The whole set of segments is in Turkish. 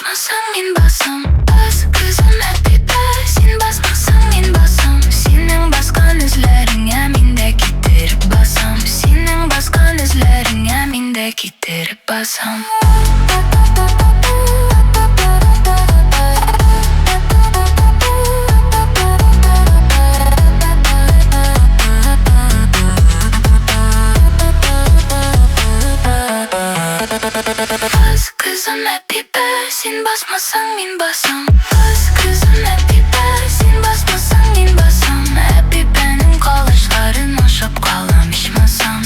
basmasan min basam. Bas kızım hep sen basmasan min basam. Senin baskan izlerine minde gittirip basam. Senin baskan izlerine minde gittirip basam. Bas kızım hep sen basmasan min basam. Bas kızım hep sen basmasan min basam. Hep benim kalaşlarına şapkalamış masam.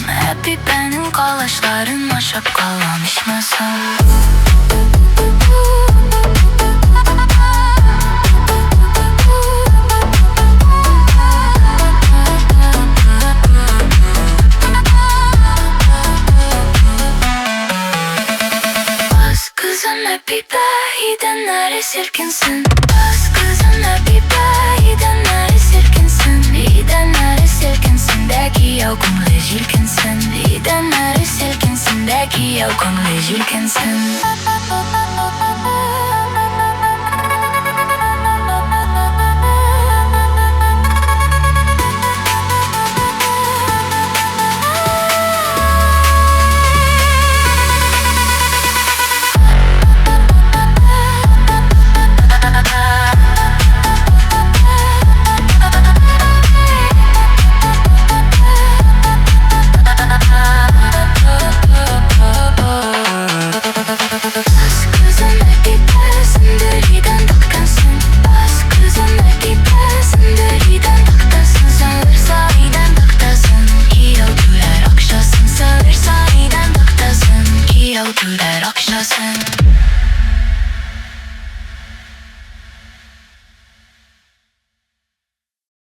Hep benim kalaşlarına şapkalamış masam. Kızım hep idenlere sirkinsin. Bas kızım hep idenlere sirkinsin. İdenlere sirkinsin de ki yavkumlu jirkinsin. İdenlere sirkinsin de ki yavkumlu jirkinsin.